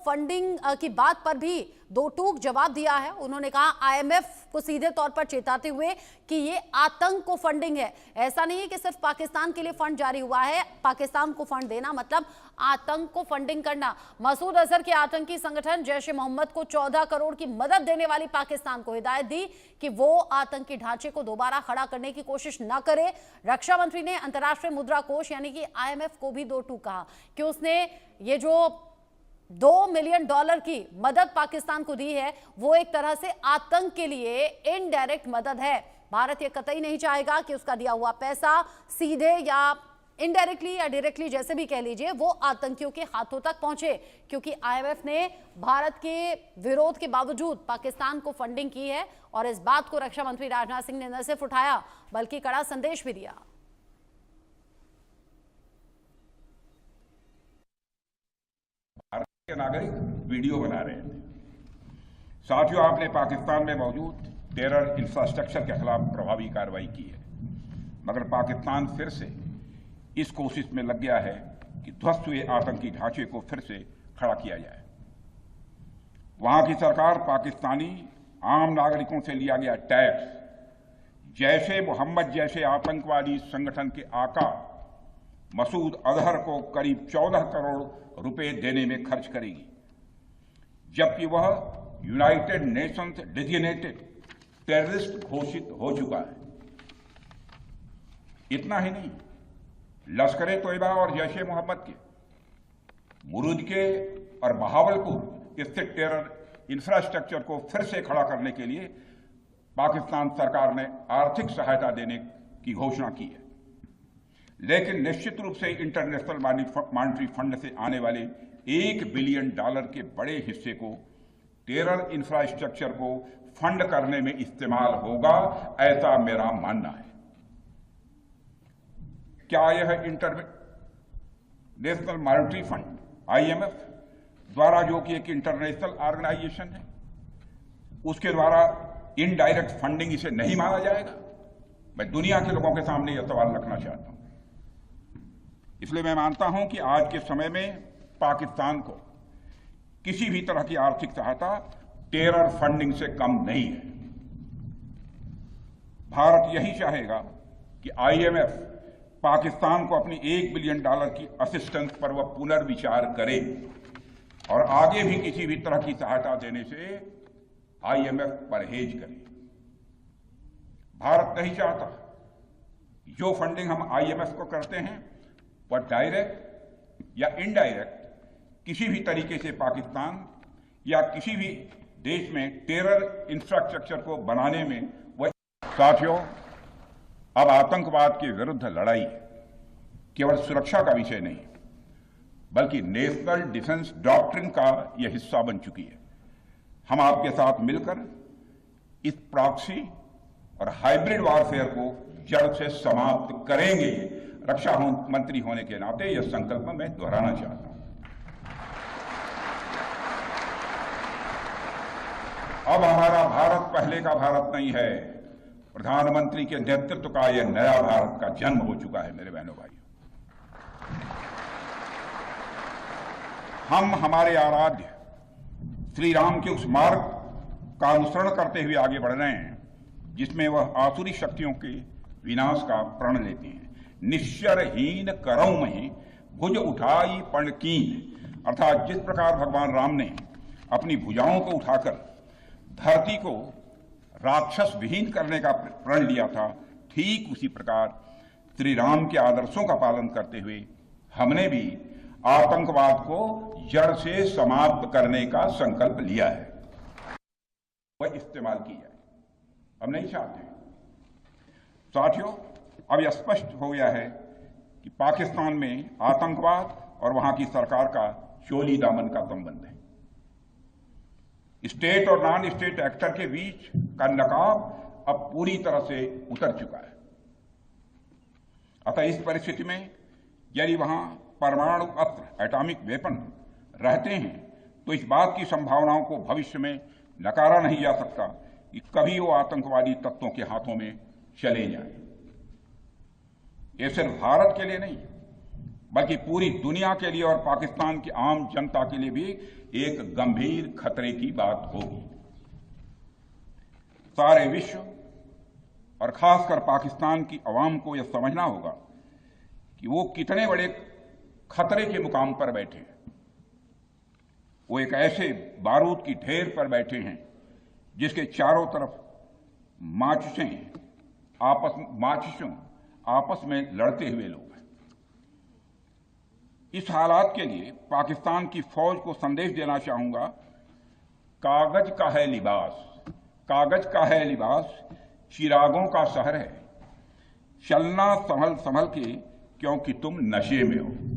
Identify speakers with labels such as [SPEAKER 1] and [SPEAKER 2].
[SPEAKER 1] Funding की बात पर भी दो टूक जवाब दिया है। उन्होंने कहा आईएमएफ को सीधे तौर पर चेताते हुए कि ये आतंक को फंडिंग है। ऐसा नहीं है कि सिर्फ पाकिस्तान के लिए फंड जारी हुआ है, पाकिस्तान को फंड देना मतलब आतंक को फंडिंग करना। मसूद अजहर के आतंकी संगठन जैश-ए-मोहम्मद को 14 करोड़ की मदद देने वाली पाकिस्तान को हिदायत दी कि वो आतंकी ढांचे को दोबारा खड़ा करने की कोशिश न करे। रक्षा मंत्री ने अंतर्राष्ट्रीय मुद्रा कोष यानी कि आईएमएफ को भी दो टूक कहा कि उसने ये जो $2 मिलियन की मदद पाकिस्तान को दी है वो एक तरह से आतंक के लिए इनडायरेक्ट मदद है। भारत ये कतई नहीं चाहेगा कि उसका दिया हुआ पैसा सीधे या इनडायरेक्टली या डायरेक्टली जैसे भी कह लीजिए वो आतंकियों के हाथों तक पहुंचे, क्योंकि आईएमएफ ने भारत के विरोध के बावजूद पाकिस्तान को फंडिंग की है। और इस बात को रक्षा मंत्री राजनाथ सिंह ने न सिर्फ उठाया बल्कि कड़ा संदेश भी दिया।
[SPEAKER 2] नागरिक वीडियो बना रहे थे। साथियों, आपने पाकिस्तान में मौजूद टेरर इंफ्रास्ट्रक्चर के खिलाफ प्रभावी कार्रवाई की है, मगर पाकिस्तान फिर से इस कोशिश में लग गया है कि ध्वस्त हुए आतंकी ढांचे को फिर से खड़ा किया जाए। वहां की सरकार पाकिस्तानी आम नागरिकों से लिया गया टैक्स जैश-ए-मोहम्मद जैसे आतंकवादी संगठन के आका मसूद अजहर को करीब 14 करोड़ रुपए देने में खर्च करेगी, जबकि वह यूनाइटेड नेशंस डेजिग्नेटेड टेररिस्ट घोषित हो चुका है। इतना ही नहीं, लश्कर-ए-तोयबा और जैश-ए-मोहम्मद के मुरूद के और बहावलपुर स्थित टेरर इंफ्रास्ट्रक्चर को फिर से खड़ा करने के लिए पाकिस्तान सरकार ने आर्थिक सहायता देने की घोषणा की है। लेकिन निश्चित रूप से इंटरनेशनल मॉनेटरी फंड से आने वाले $1 बिलियन के बड़े हिस्से को टेरर इंफ्रास्ट्रक्चर को फंड करने में इस्तेमाल होगा, ऐसा मेरा मानना है। क्या यह इंटरनेशनल मॉनेटरी फंड आईएमएफ द्वारा, जो कि एक इंटरनेशनल ऑर्गेनाइजेशन है, उसके द्वारा इनडायरेक्ट फंडिंग इसे नहीं माना जाएगा? मैं दुनिया के लोगों के सामने यह सवाल रखना चाहता हूं। इसलिए मैं मानता हूं कि आज के समय में पाकिस्तान को किसी भी तरह की आर्थिक सहायता टेरर फंडिंग से कम नहीं है। भारत यही चाहेगा कि आईएमएफ पाकिस्तान को अपनी $1 बिलियन की असिस्टेंस पर वह पुनर्विचार करे और आगे भी किसी भी तरह की सहायता देने से आईएमएफ परहेज करे। भारत नहीं चाहता जो फंडिंग हम आईएमएफ को करते हैं वह डायरेक्ट या इनडायरेक्ट किसी भी तरीके से पाकिस्तान या किसी भी देश में टेरर इंफ्रास्ट्रक्चर को बनाने में वह। साथियों, अब आतंकवाद के विरुद्ध लड़ाई केवल सुरक्षा का विषय नहीं बल्कि नेशनल डिफेंस डॉक्ट्रिन का यह हिस्सा बन चुकी है। हम आपके साथ मिलकर इस प्रॉक्सी और हाइब्रिड वॉरफेयर को जड़ से समाप्त करेंगे। रक्षा मंत्री होने के नाते यह संकल्प मैं दोहराना चाहता हूं। अब हमारा भारत पहले का भारत नहीं है। प्रधानमंत्री के नेतृत्व का यह नया भारत का जन्म हो चुका है। मेरे बहनों भाइयों, हम हमारे आराध्य श्री राम के उस मार्ग का अनुसरण करते हुए आगे बढ़ रहे हैं जिसमें वह आसुरी शक्तियों के विनाश का प्रण लेते हैं। निश्चरहीन करौं में भुज उठाई पण कीन, अर्थात जिस प्रकार भगवान राम ने अपनी भुजाओं को उठाकर धरती को राक्षस विहीन करने का प्रण लिया था, ठीक उसी प्रकार श्री राम के आदर्शों का पालन करते हुए हमने भी आतंकवाद को जड़ से समाप्त करने का संकल्प लिया है। वह इस्तेमाल की जाए, हम नहीं चाहते। साथियों, अब यह स्पष्ट हो गया है कि पाकिस्तान में आतंकवाद और वहां की सरकार का चोली दामन का संबंध है। स्टेट और नॉन स्टेट एक्टर के बीच का नकाब अब पूरी तरह से उतर चुका है। अतः इस परिस्थिति में यदि वहां परमाणु अस्त्र एटॉमिक वेपन रहते हैं तो इस बात की संभावनाओं को भविष्य में नकारा नहीं जा सकता कि कभी वो आतंकवादी तत्वों के हाथों में चले जाएं। ये सिर्फ भारत के लिए नहीं बल्कि पूरी दुनिया के लिए और पाकिस्तान की आम जनता के लिए भी एक गंभीर खतरे की बात होगी। सारे विश्व और खासकर पाकिस्तान की अवाम को यह समझना होगा कि वो कितने बड़े खतरे के मुकाम पर बैठे हैं। वो एक ऐसे बारूद की ढेर पर बैठे हैं जिसके चारों तरफ माचिसों आपस में लड़ते हुए लोग हैं। इस हालात के लिए पाकिस्तान की फौज को संदेश देना चाहूंगा, कागज का है लिबास, कागज का है लिबास, चिरागों का शहर है, चलना संभल संभल के क्योंकि तुम नशे में हो।